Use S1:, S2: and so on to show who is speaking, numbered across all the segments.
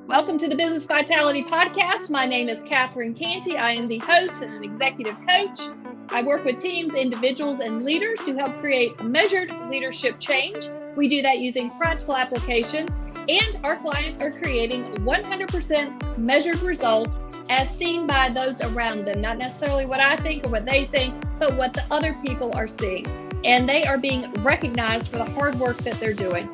S1: Welcome to the Business Vitality Podcast. My name is Catherine Cantey. I am the host and an executive coach. I work with teams, individuals, and leaders to help create measured leadership change. We do that using practical applications, and our clients are creating 100% measured results as seen by those around them. Not necessarily what I think or what they think, but what the other people are seeing. And they are being recognized for the hard work that they're doing.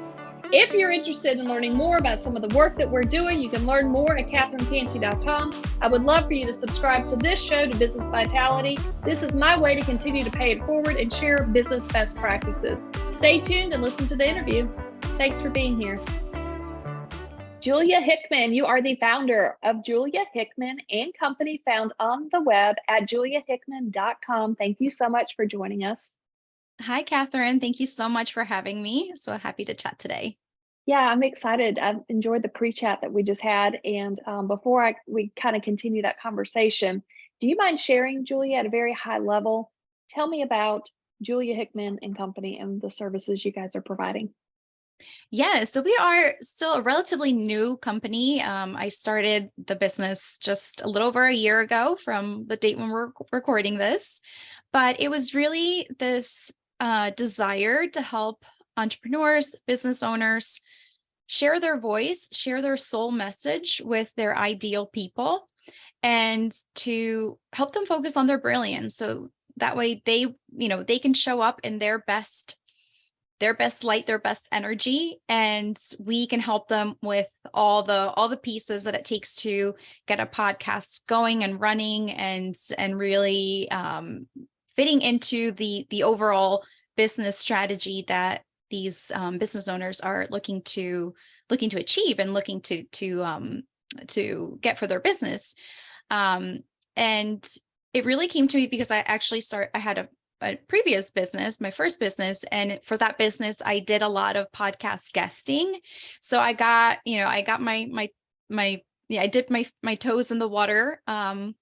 S1: If you're interested in learning more about some of the work that we're doing, you can learn more at catherinecantey.com. I would love for you to subscribe to this show, to Business Vitality. This is my way to continue to pay it forward and share business best practices. Stay tuned and listen to the interview. Thanks for being here. Julia Hickman, you are the founder of Julia Hickman and Company, found on the web at juliahickman.com. Thank you so much for joining us.
S2: Hi, Catherine. Thank you so much for having me. So happy to chat today.
S1: Yeah, I'm excited. I've enjoyed the pre-chat that we just had. And before we kind of continue that conversation, do you mind sharing, Julia, at a very high level, tell me about Julia Hickman and Company and the services you guys are providing?
S2: Yeah, so we are still a relatively new company. I started the business just a little over a year ago from the date when we're recording this, but it was really this desire to help entrepreneurs, business owners share their voice, share their soul message with their ideal people, and to help them focus on their brilliance. So that way they can show up in their best light, their best energy, and we can help them with all the pieces that it takes to get a podcast going and running and really fitting into the overall business strategy that these business owners are looking to achieve and looking to get for their business. And it really came to me because I had a previous business, my first business. And for that business, I did a lot of podcast guesting. So I dipped my toes in the water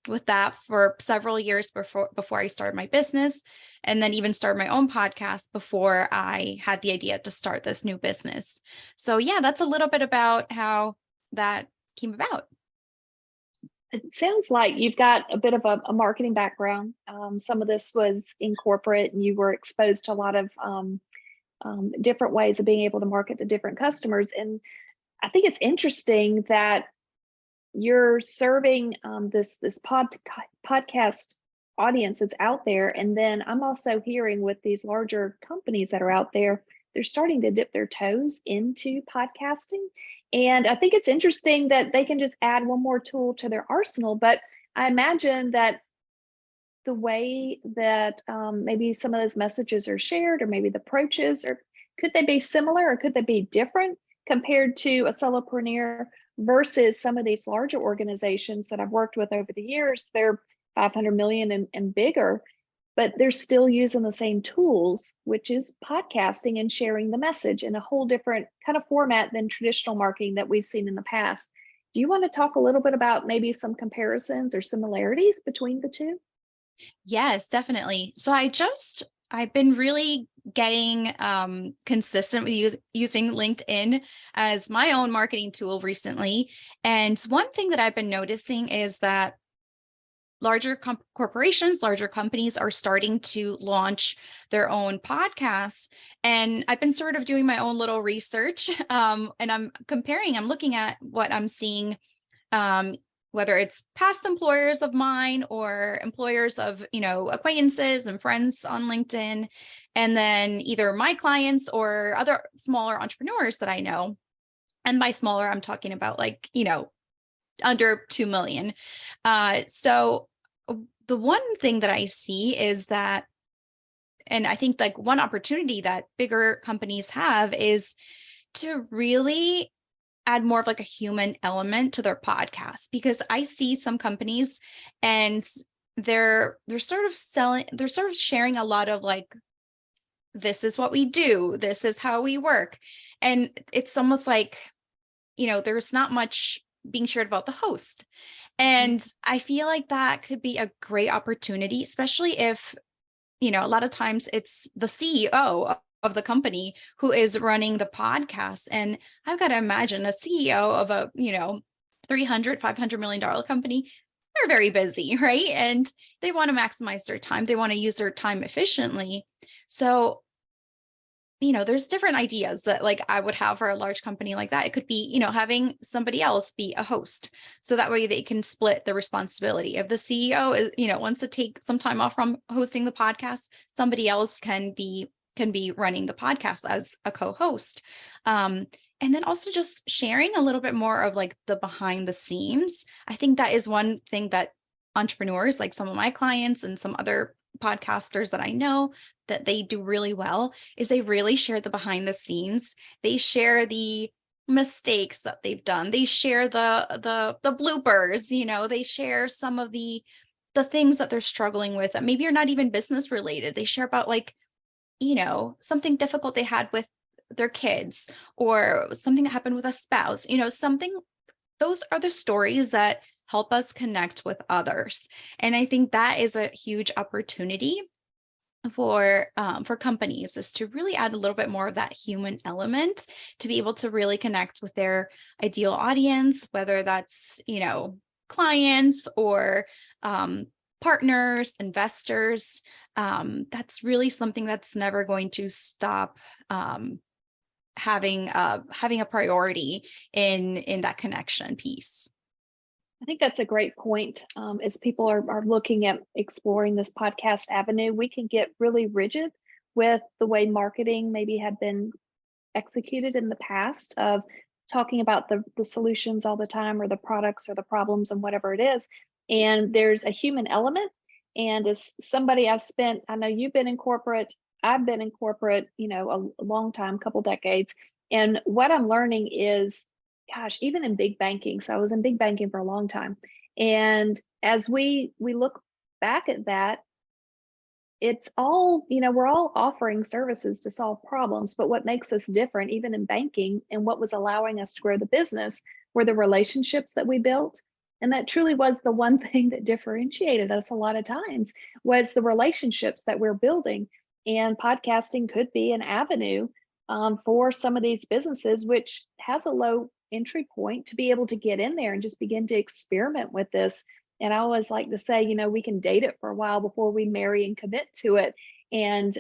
S2: with that for several years before I started my business, and then even started my own podcast before I had the idea to start this new business. So yeah, that's a little bit about how that came about.
S1: It sounds like you've got a bit of a marketing background. Some of this was in corporate, and you were exposed to a lot of different ways of being able to market to different customers. And I think it's interesting that you're serving this podcast audience that's out there. And then I'm also hearing with these larger companies that are out there, they're starting to dip their toes into podcasting. And I think it's interesting that they can just add one more tool to their arsenal. But I imagine that the way that maybe some of those messages are shared, or maybe the approaches, or could they be similar or could they be different compared to a solopreneur versus some of these larger organizations that I've worked with over the years? They're 500 million and bigger, but they're still using the same tools, which is podcasting and sharing the message in a whole different kind of format than traditional marketing that we've seen in the past. Do you want to talk a little bit about maybe some comparisons or similarities between the two?
S2: Yes, definitely. So I've been really getting consistent with using LinkedIn as my own marketing tool recently. And one thing that I've been noticing is that larger corporations, larger companies are starting to launch their own podcasts. And I've been sort of doing my own little research, and I'm looking at what I'm seeing, whether it's past employers of mine or employers of, acquaintances and friends on LinkedIn, and then either my clients or other smaller entrepreneurs that I know. And by smaller, I'm talking about under 2 million. So the one thing that I see is that, and I think one opportunity that bigger companies have is to really add more of a human element to their podcast, because I see some companies and they're sort of sharing a lot of this is what we do, this is how we work. And it's almost there's not much being shared about the host. And I feel like that could be a great opportunity, especially if, a lot of times it's the CEO of the company who is running the podcast. And I've got to imagine a CEO of a, 300, $500 million company, they're very busy, right? And they want to maximize their time. They want to use their time efficiently. So, there's different ideas that like I would have for a large company like that. It could be, having somebody else be a host. So that way they can split the responsibility. If the CEO is, wants to take some time off from hosting the podcast, somebody else can be running the podcast as a co-host. And then also just sharing a little bit more of like the behind the scenes. I think that is one thing that entrepreneurs, like some of my clients and some other podcasters that I know that they do really well, is they really share the behind the scenes. They share the mistakes that they've done. They share the bloopers, they share some of the things that they're struggling with that maybe are not even business related. They share about like, something difficult they had with their kids or something that happened with a spouse, something. Those are the stories that help us connect with others. And I think that is a huge opportunity for companies, is to really add a little bit more of that human element to be able to really connect with their ideal audience, whether that's, clients or partners, investors. That's really something that's never going to stop having a priority in that connection piece.
S1: I think that's a great point. As people are looking at exploring this podcast avenue, we can get really rigid with the way marketing maybe had been executed in the past, of talking about the solutions all the time, or the products or the problems and whatever it is. And there's a human element. And as somebody I know you've been in corporate, I've been in corporate, a long time, couple decades. And what I'm learning is, gosh, even in big banking. So I was in big banking for a long time. And as we look back at that, it's all, we're all offering services to solve problems, but what makes us different, even in banking, and what was allowing us to grow the business, were the relationships that we built. And that truly was the one thing that differentiated us a lot of times, was the relationships that we're building. And podcasting could be an avenue for some of these businesses, which has a low entry point, to be able to get in there and just begin to experiment with this. And I always like to say, we can date it for a while before we marry and commit to it. And,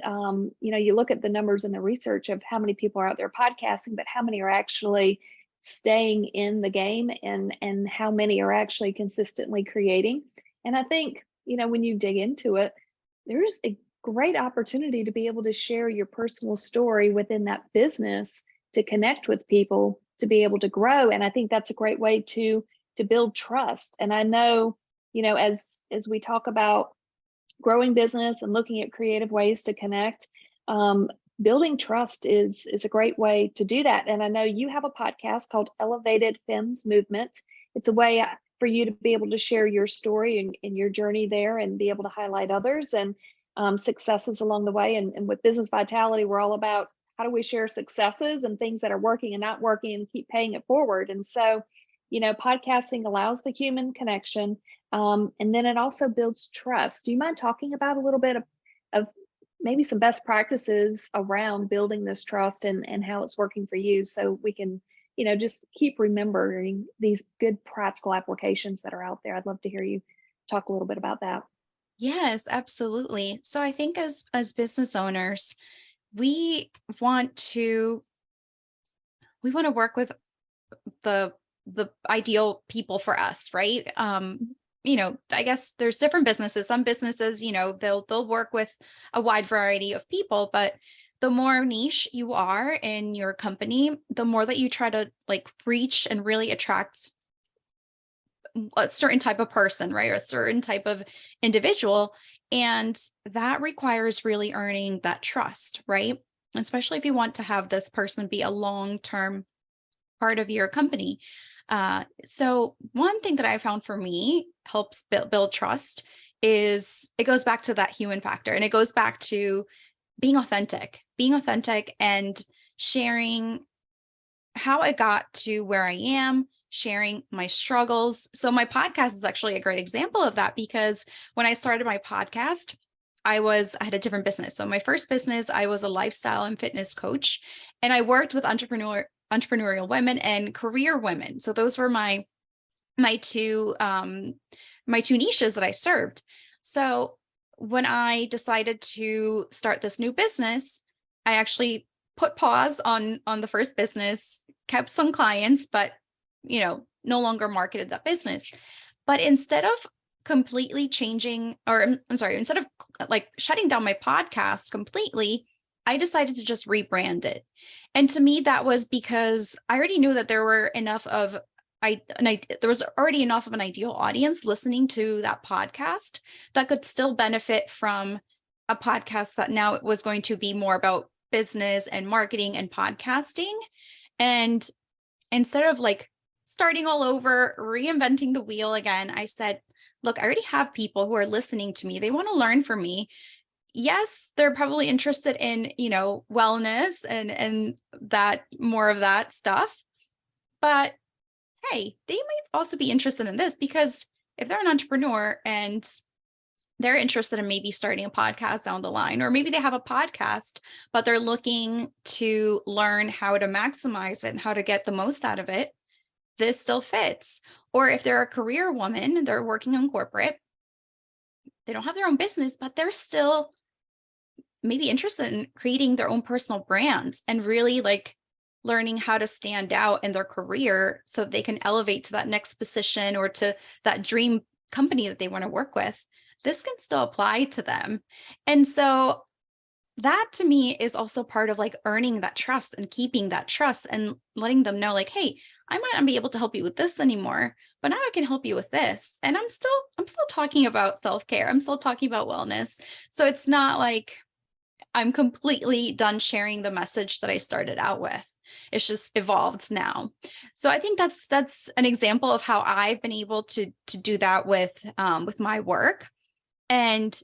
S1: you look at the numbers and the research of how many people are out there podcasting, but how many are actually staying in the game, and how many are actually consistently creating. And I think, when you dig into it, there's a great opportunity to be able to share your personal story within that business, to connect with people, to be able to grow. And I think that's a great way to build trust. And I know, as we talk about growing business and looking at creative ways to connect, building trust is a great way to do that. And I know you have a podcast called Elevated Femmes Movement. It's a way for you to be able to share your story and your journey there, and be able to highlight others and successes along the way. And with Business Vitality, we're all about, how do we share successes and things that are working and not working, and keep paying it forward. And so, podcasting allows the human connection. And then it also builds trust. Do you mind talking about a little bit of maybe some best practices around building this trust, and how it's working for you, so we can, just keep remembering these good practical applications that are out there? I'd love to hear you talk a little bit about that.
S2: Yes, absolutely. So I think as business owners, we want to work with the ideal people for us, right? I guess there's different businesses. Some businesses, they'll work with a wide variety of people, but the more niche you are in your company, the more that you try to like reach and really attract a certain type of person, right? Or a certain type of individual. And that requires really earning that trust, right? Especially if you want to have this person be a long-term part of your company. So one thing that I found for me helps build trust is, it goes back to that human factor, and it goes back to being authentic and sharing how I got to where I am, sharing my struggles. So my podcast is actually a great example of that, because when I started my podcast, I had a different business. So my first business, I was a lifestyle and fitness coach, and I worked with entrepreneurial women and career women. So those were my two niches that I served. So when I decided to start this new business, I actually put pause on the first business, kept some clients, but no longer marketed that business. But instead of completely changing, or I'm sorry, instead of like shutting down my podcast completely, I decided to just rebrand it. And to me, that was because I already knew that there were enough of there was already enough of an ideal audience listening to that podcast that could still benefit from a podcast that now was going to be more about business and marketing and podcasting. And instead of like starting all over, reinventing the wheel again, I said, look, I already have people who are listening to me. They want to learn from me. Yes, they're probably interested in, wellness and that more of that stuff. But hey, they might also be interested in this, because if they're an entrepreneur and they're interested in maybe starting a podcast down the line, or maybe they have a podcast, but they're looking to learn how to maximize it and how to get the most out of it, this still fits. Or if they're a career woman, they're working in corporate, they don't have their own business, but they're still maybe interested in creating their own personal brands and really like learning how to stand out in their career so they can elevate to that next position or to that dream company that they want to work with. This can still apply to them. And so that to me is also part of like earning that trust and keeping that trust and letting them know like, hey, I might not be able to help you with this anymore, but now I can help you with this. And I'm still talking about self-care. I'm still talking about wellness. So it's not like I'm completely done sharing the message that I started out with. It's just evolved now. So I think that's an example of how I've been able to do that with my work. And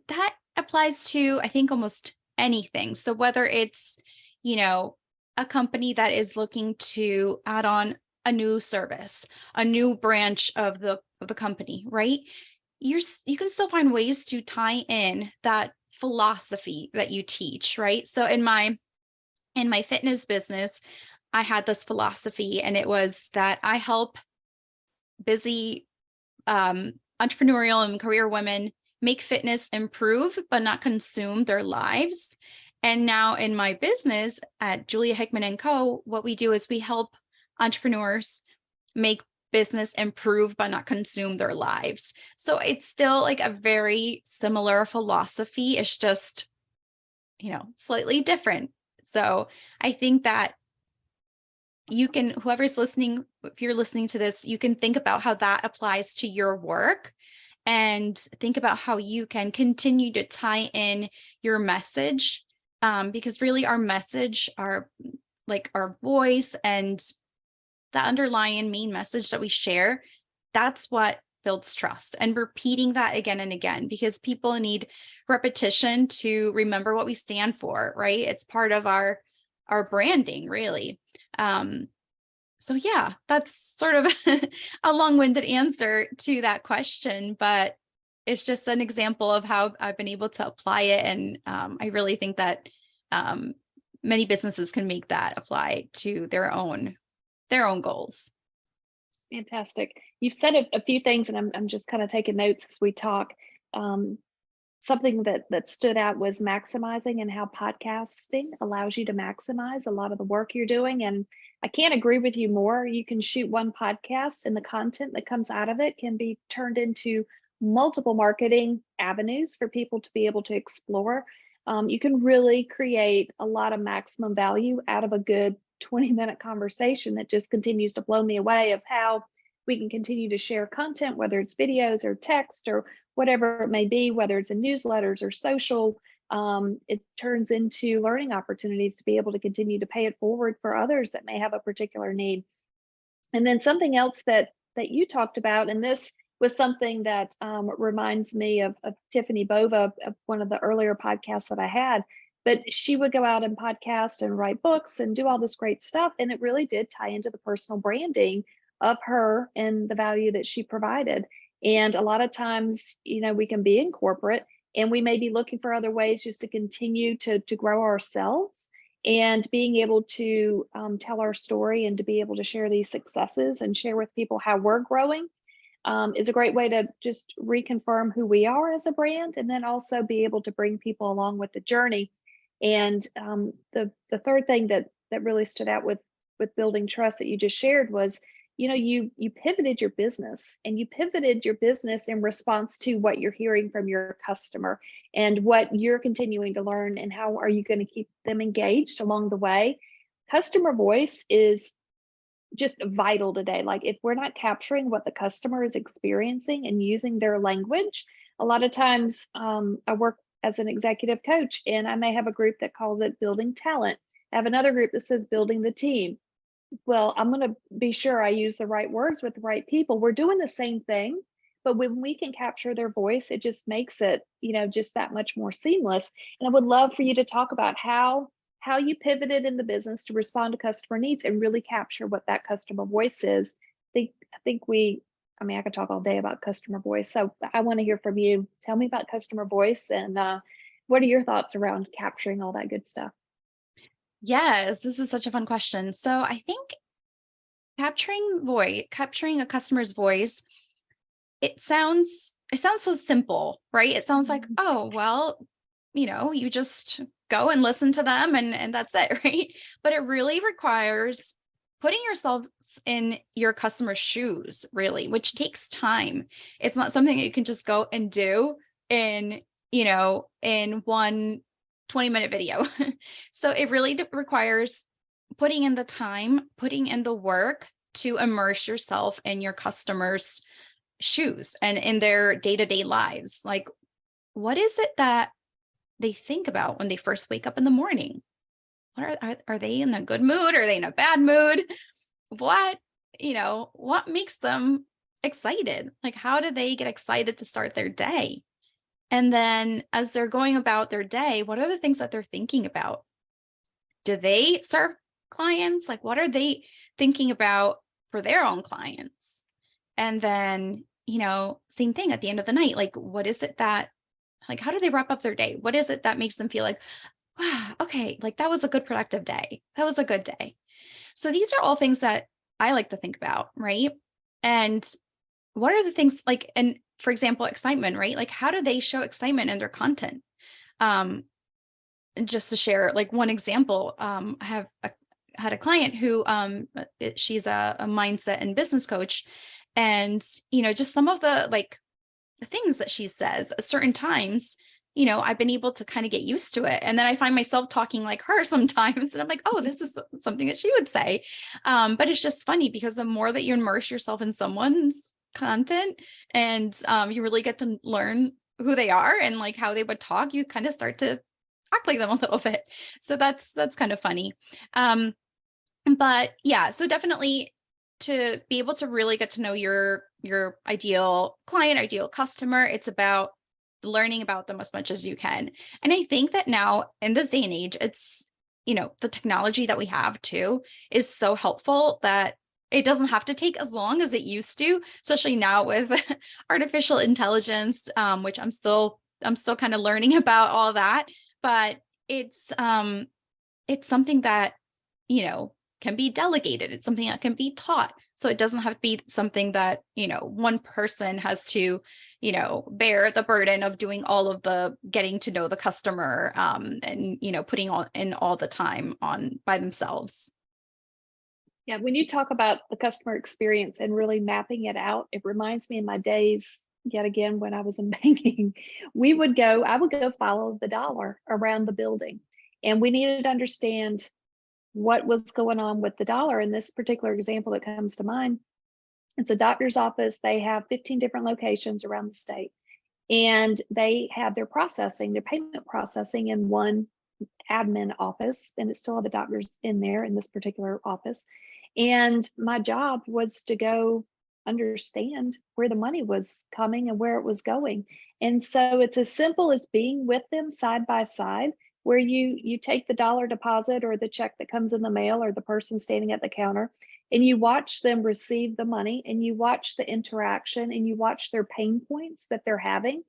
S2: that applies to, I think, almost anything. So whether it's, a company that is looking to add on a new service, a new branch of the company, right? You can still find ways to tie in that philosophy that you teach, right? So in my fitness business, I had this philosophy, and it was that I help busy entrepreneurial and career women make fitness improve, but not consume their lives. And now in my business at Julia Hickman and Co, what we do is we help entrepreneurs make business improve, but not consume their lives. So it's still like a very similar philosophy. It's just, slightly different. So I think that whoever's listening, if you're listening to this, you can think about how that applies to your work and think about how you can continue to tie in your message, because really our message, our voice and the underlying main message that we share, that's what builds trust, and repeating that again and again, because people need repetition to remember what we stand for, right? It's part of our branding, really. So yeah, that's sort of a long-winded answer to that question, but it's just an example of how I've been able to apply it. And I really think that many businesses can make that apply to their own goals.
S1: Fantastic. You've said a few things, and I'm just kind of taking notes as we talk. Something that stood out was maximizing, and how podcasting allows you to maximize a lot of the work you're doing. And I can't agree with you more. You can shoot one podcast, and the content that comes out of it can be turned into multiple marketing avenues for people to be able to explore. You can really create a lot of maximum value out of a good 20-minute conversation that just continues to blow me away, of how we can continue to share content, whether it's videos or text or whatever it may be, whether it's in newsletters or social. It turns into learning opportunities to be able to continue to pay it forward for others that may have a particular need. And then something else that you talked about, and this was something that reminds me of Tiffany Bova, of one of the earlier podcasts that I had. But she would go out and podcast and write books and do all this great stuff. And it really did tie into the personal branding of her and the value that she provided. And a lot of times, we can be in corporate and we may be looking for other ways just to continue to grow ourselves, and being able to tell our story and to be able to share these successes and share with people how we're growing is a great way to just reconfirm who we are as a brand, and then also be able to bring people along with the journey. And the third thing that really stood out with building trust that you just shared was, you pivoted your business, and you pivoted your business in response to what you're hearing from your customer and what you're continuing to learn, and how are you going to keep them engaged along the way. Customer voice is just vital today. Like, if we're not capturing what the customer is experiencing and using their language, a lot of times I work as an executive coach, and I may have a group that calls it building talent. I have another group that says building the team. Well, I'm going to be sure I use the right words with the right people. We're doing the same thing, but when we can capture their voice, it just makes it, just that much more seamless. And I would love for you to talk about how you pivoted in the business to respond to customer needs and really capture what that customer voice is. I mean, I could talk all day about customer voice. So I want to hear from you. Tell me about customer voice, and what are your thoughts around capturing all that good stuff?
S2: Yes, this is such a fun question. So I think capturing a customer's voice, it sounds so simple, right? It sounds like, oh, well, you just go and listen to them and that's it, right? But it really requires putting yourself in your customer's shoes, really, which takes time. It's not something that you can just go and do in one 20-minute video. So it really requires putting in the time, putting in the work to immerse yourself in your customers' shoes and in their day-to-day lives. Like, what is it that they think about when they first wake up in the morning? What are they in a good mood? Are they in a bad mood? What makes them excited? Like, how do they get excited to start their day? And then as they're going about their day, what are the things that they're thinking about? Do they serve clients? Like, what are they thinking about for their own clients? And then, same thing at the end of the night. Like, what is it that, like, how do they wrap up their day? What is it that makes them feel like, wow, okay, like that was a good productive day. That was a good day. So these are all things that I like to think about, right? And what are the things like, and for example, excitement, right? Like, how do they show excitement in their content? Just to share like one example, I had a client who she's a mindset and business coach, and just some of the like the things that she says at certain times, I've been able to kind of get used to it, and then I find myself talking like her sometimes, and I'm like, oh, this is something that she would say. But it's just funny because the more that you immerse yourself in someone's content, and you really get to learn who they are and like how they would talk, you kind of start to act like them a little bit. So that's kind of funny. But yeah, so definitely to be able to really get to know your ideal client, ideal customer, it's about learning about them as much as you can. And I think that now in this day and age, it's, the technology that we have too is so helpful that it doesn't have to take as long as it used to, especially now with artificial intelligence, which I'm still kind of learning about all that. But it's something that, can be delegated. It's something that can be taught. So it doesn't have to be something that, one person has to, bear the burden of doing all of the getting to know the customer, and, putting in all the time on by themselves.
S1: Yeah, when you talk about the customer experience and really mapping it out, it reminds me of my days, yet again, when I was in banking. I would go follow the dollar around the building, and we needed to understand what was going on with the dollar. In this particular example that comes to mind, it's a doctor's office. They have 15 different locations around the state, and they have their payment processing in one admin office, and it's still have the doctors in there in this particular office. And my job was to go understand where the money was coming and where it was going. And so it's as simple as being with them side by side, where you take the dollar deposit or the check that comes in the mail or the person standing at the counter, and you watch them receive the money, and you watch the interaction, and you watch their pain points that they're having.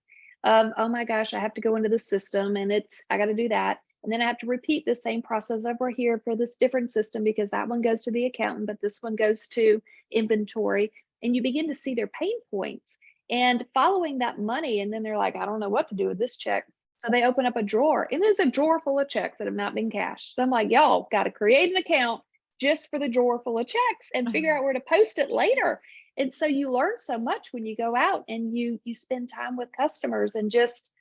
S1: of, oh my gosh, I have to go into the system and I got to do that. And then I have to repeat the same process over here for this different system because that one goes to the accountant, but this one goes to inventory. And you begin to see their pain points and following that money. And then they're like, I don't know what to do with this check. So they open up a drawer and there's a drawer full of checks that have not been cashed. So I'm like, y'all got to create an account just for the drawer full of checks and figure out where to post it later. And so you learn so much when you go out and you spend time with customers and just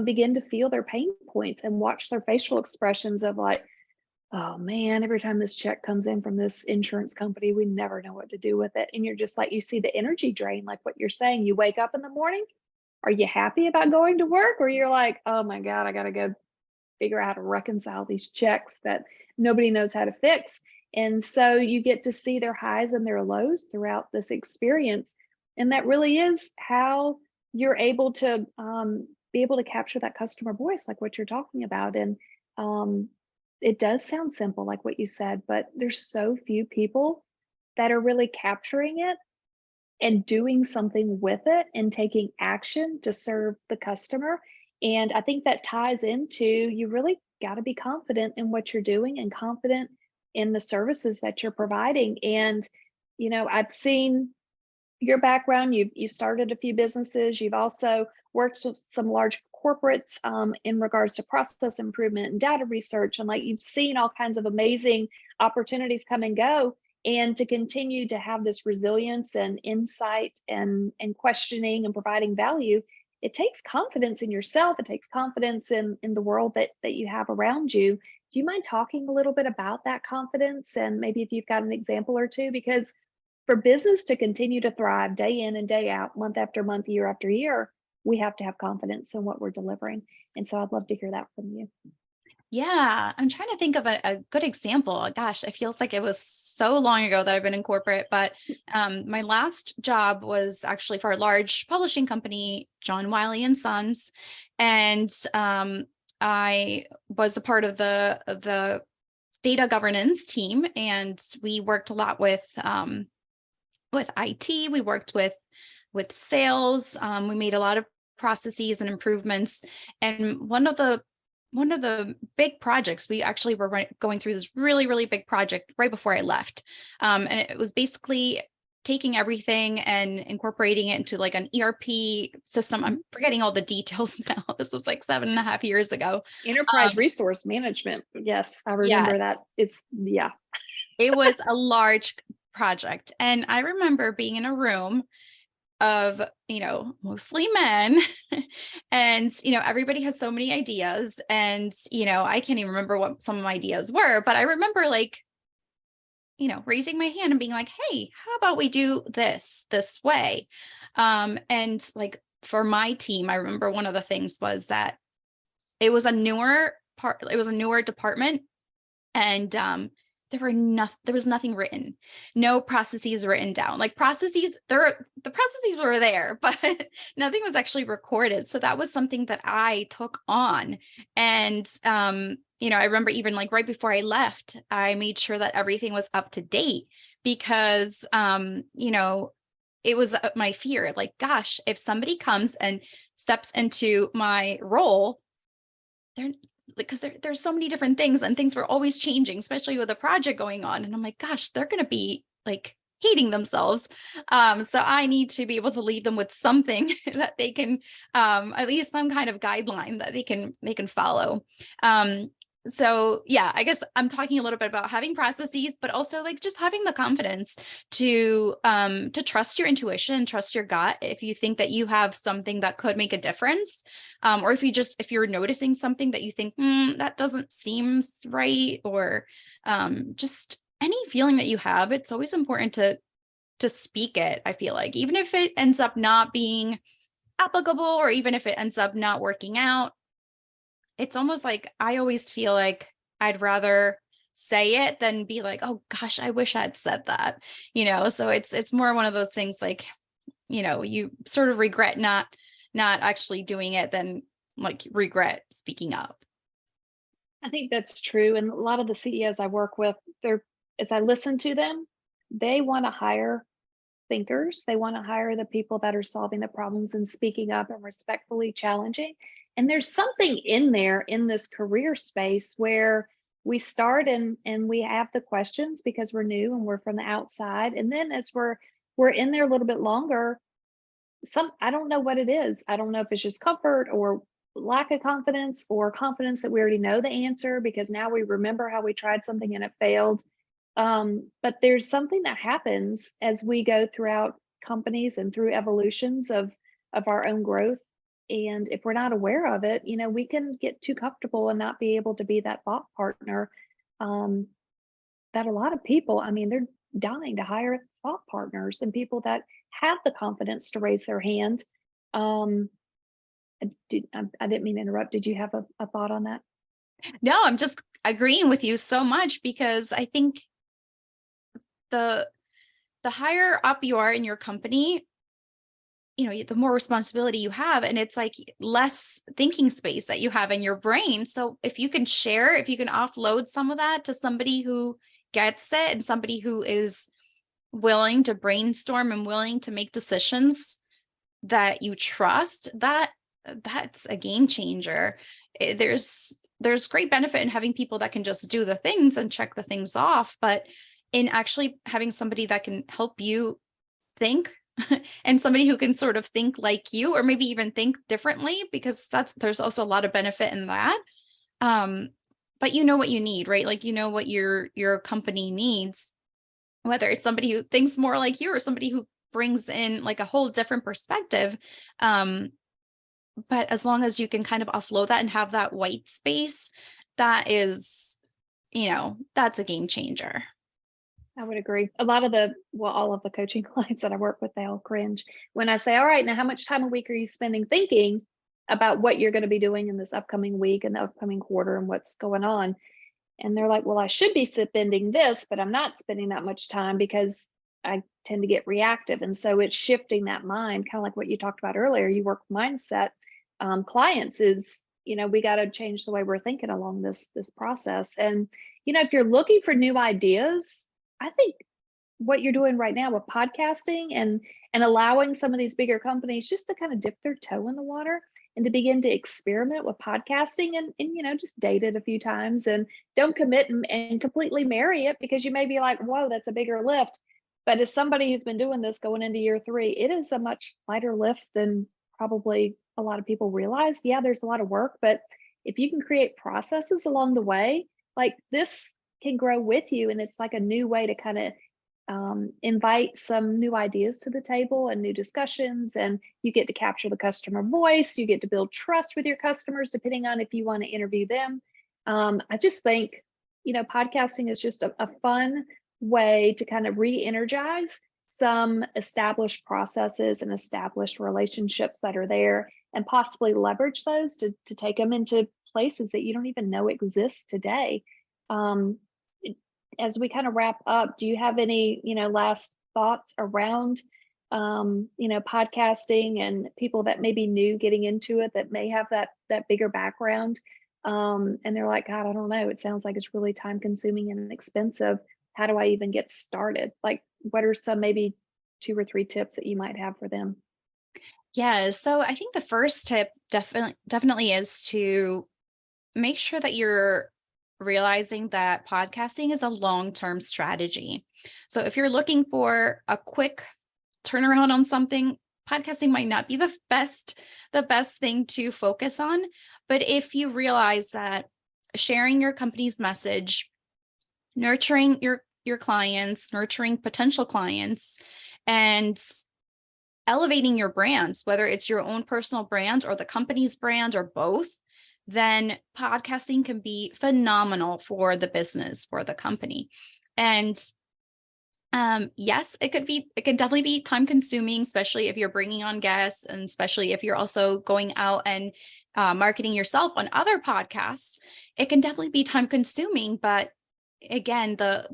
S1: begin to feel their pain points and watch their facial expressions of like, oh man, every time this check comes in from this insurance company, we never know what to do with it. And you're just like, you see the energy drain, like what you're saying. You wake up in the morning, are you happy about going to work? Or you're like, oh my God, I got to go figure out how to reconcile these checks that nobody knows how to fix. And so you get to see their highs and their lows throughout this experience. And that really is how you're able to be able to capture that customer voice, like what you're talking about. And it does sound simple, like what you said, but there's so few people that are really capturing it and doing something with it and taking action to serve the customer. And I think that ties into you really got to be confident in what you're doing and confident in the services that you're providing. And, you know, I've seen your background. You've started a few businesses. You've also worked with some large corporates in regards to process improvement and data research. And like you've seen all kinds of amazing opportunities come and go. And to continue to have this resilience and insight and questioning and providing value, it takes confidence in yourself. It takes confidence in the world that you have around you. Do you mind talking a little bit about that confidence and maybe if you've got an example or two? Because for business to continue to thrive day in and day out, month after month, year after year, we have to have confidence in what we're delivering. And so I'd love to hear that from you.
S2: Yeah, I'm trying to think of a good example. Gosh, it feels like it was so long ago that I've been in corporate, but my last job was actually for a large publishing company, John Wiley and Sons, and I was a part of the data governance team, and we worked a lot with IT. We worked with sales. We made a lot of processes and improvements, and one of the big projects, we actually were going through this really, really big project right before I left. And it was basically taking everything and incorporating it into like an ERP system. I'm forgetting all the details now. This was like 7.5 years ago.
S1: Enterprise resource management. Yes, I remember
S2: Yes,
S1: that. Yeah.
S2: it was a large project. And I remember being in a room of, mostly men and, everybody has so many ideas and, I can't even remember what some of my ideas were, but I remember like, raising my hand and being like, hey, how about we do this way? And like for my team, I remember one of the things was that it was a newer department and, there was nothing written, no processes written down. Like the processes were there, but nothing was actually recorded. So that was something that I took on. And, I remember even like right before I left, I made sure that everything was up to date because, it was my fear, like, gosh, if somebody comes and steps into my role, because there's so many different things and things were always changing, especially with a project going on. And I'm like, gosh, they're going to be like hating themselves. So I need to be able to leave them with something that they can, at least some kind of guideline that they can follow. So yeah, I guess I'm talking a little bit about having processes, but also like just having the confidence to trust your intuition, trust your gut. If you think that you have something that could make a difference, or if you're noticing something that you think that doesn't seem right, or just any feeling that you have, it's always important to speak it. I feel like even if it ends up not being applicable, or even if it ends up not working out, it's almost like I always feel like I'd rather say it than be like, oh gosh, I wish I had said that, so it's more one of those things like, you sort of regret not actually doing it than like regret speaking up.
S1: I think that's true. And a lot of the CEOs I work with, as I listen to them, they want to hire thinkers. They want to hire the people that are solving the problems and speaking up and respectfully challenging. And there's something in there in this career space where we start and we have the questions because we're new and we're from the outside. And then as we're in there a little bit longer, I don't know what it is. I don't know if it's just comfort or lack of confidence or confidence that we already know the answer because now we remember how we tried something and it failed. But there's something that happens as we go throughout companies and through evolutions of our own growth. And if we're not aware of it, we can get too comfortable and not be able to be that thought partner. That a lot of people, I mean, they're dying to hire thought partners and people that have the confidence to raise their hand. I didn't mean to interrupt. Did you have a thought on that?
S2: No, I'm just agreeing with you so much because I think the higher up you are in your company, the more responsibility you have, and it's like less thinking space that you have in your brain. So if you can offload some of that to somebody who gets it and somebody who is willing to brainstorm and willing to make decisions that you trust, that's a game changer. There's great benefit in having people that can just do the things and check the things off, but in actually having somebody that can help you think and somebody who can sort of think like you, or maybe even think differently, because there's also a lot of benefit in that. But you know what you need, right? Like, what your company needs, whether it's somebody who thinks more like you or somebody who brings in like a whole different perspective. But as long as you can kind of offload that and have that white space, that is, that's a game changer.
S1: I would agree. All of the coaching clients that I work with, they all cringe when I say, all right, now how much time a week are you spending thinking about what you're going to be doing in this upcoming week and the upcoming quarter and what's going on? And they're like, well, I should be spending this, but I'm not spending that much time because I tend to get reactive. And so it's shifting that mind, kind of like what you talked about earlier. You work mindset. Clients is, we got to change the way we're thinking along this process. And, if you're looking for new ideas, I think what you're doing right now with podcasting and allowing some of these bigger companies just to kind of dip their toe in the water and to begin to experiment with podcasting and just date it a few times and don't commit and completely marry it because you may be like, whoa, that's a bigger lift. But as somebody who's been doing this going into year 3, it is a much lighter lift than probably a lot of people realize. Yeah, there's a lot of work, but if you can create processes along the way, like this can grow with you. And it's like a new way to kind of invite some new ideas to the table and new discussions. And you get to capture the customer voice. You get to build trust with your customers, depending on if you want to interview them. I just think, podcasting is just a fun way to kind of re-energize some established processes and established relationships that are there and possibly leverage those to take them into places that you don't even know exist today. As we kind of wrap up, do you have any, last thoughts around, podcasting and people that may be new getting into it that may have that bigger background? And they're like, God, I don't know. It sounds like it's really time consuming and expensive. How do I even get started? Like, what are some maybe 2 or 3 tips that you might have for them?
S2: Yeah. So I think the first tip definitely is to make sure that you're realizing that podcasting is a long-term strategy. So if you're looking for a quick turnaround on something, podcasting might not be the best thing to focus on. But if you realize that sharing your company's message, nurturing your clients, nurturing potential clients, and elevating your brands, whether it's your own personal brand or the company's brand or both, then podcasting can be phenomenal for the business, for the company. And yes, it can definitely be time consuming, especially if you're bringing on guests and especially if you're also going out and marketing yourself on other podcasts. It can definitely be time consuming, but again, the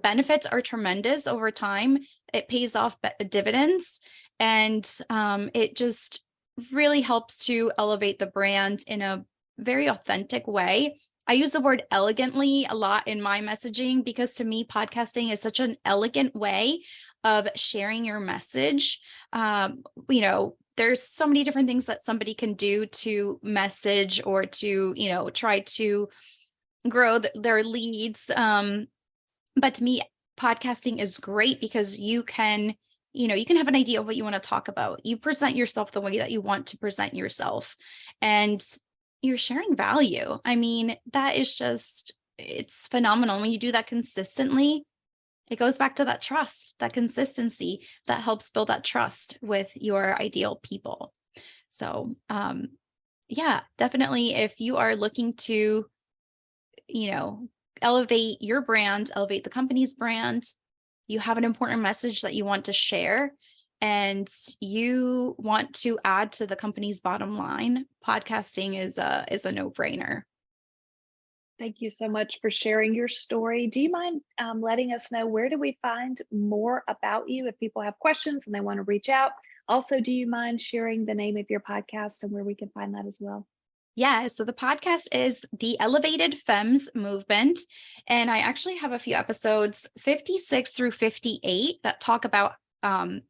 S2: benefits are tremendous over time. It pays off dividends, and it just really helps to elevate the brand in a very authentic way. I use the word elegantly a lot in my messaging because to me, podcasting is such an elegant way of sharing your message. There's so many different things that somebody can do to message or to, try to grow their leads. But to me, podcasting is great because you can have an idea of what you want to talk about. You present yourself the way that you want to present yourself, and you're sharing value. I mean, that is it's phenomenal. When you do that consistently, it goes back to that trust, that consistency that helps build that trust with your ideal people. So, yeah, definitely if you are looking to, elevate your brand, elevate the company's brand, you have an important message that you want to share, and you want to add to the company's bottom line, podcasting is a no-brainer.
S1: Thank you so much for sharing your story. Do you mind letting us know, where do we find more about you if people have questions and they want to reach out? Also, do you mind sharing the name of your podcast and where we can find that as well?
S2: Yeah, so the podcast is the Elevated Femmes Movement. And I actually have a few episodes, 56 through 58, that talk about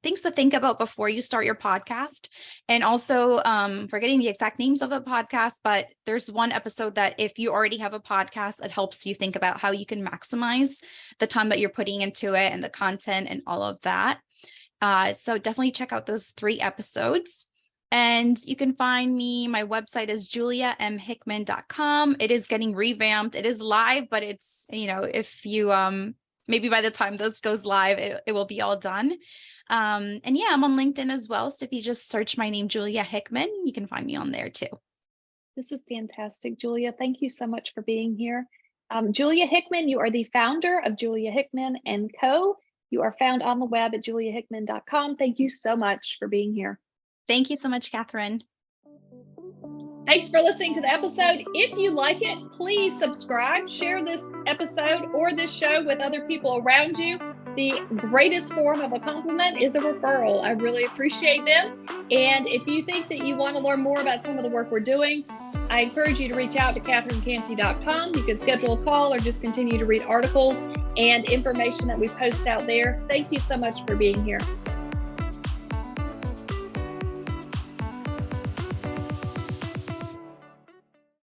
S2: things to think about before you start your podcast. And also forgetting the exact names of the podcast, but there's one episode that if you already have a podcast, it helps you think about how you can maximize the time that you're putting into it and the content and all of that. So definitely check out those 3 episodes. And you can find me. My website is juliamhickman.com. It is getting revamped. It is live, but it's, if you, maybe by the time this goes live, it will be all done. And yeah, I'm on LinkedIn as well. So if you just search my name, Julia Hickman, you can find me on there too.
S1: This is fantastic, Julia. Thank you so much for being here. Julia Hickman, you are the founder of Julia Hickman and Co. You are found on the web at juliahickman.com. Thank you so much for being here.
S2: Thank you so much, Catherine.
S1: Thanks for listening to the episode. If you like it, please subscribe, share this episode or this show with other people around you. The greatest form of a compliment is a referral. I really appreciate them. And if you think that you want to learn more about some of the work we're doing, I encourage you to reach out to catherinecantey.com. You can schedule a call or just continue to read articles and information that we post out there. Thank you so much for being here.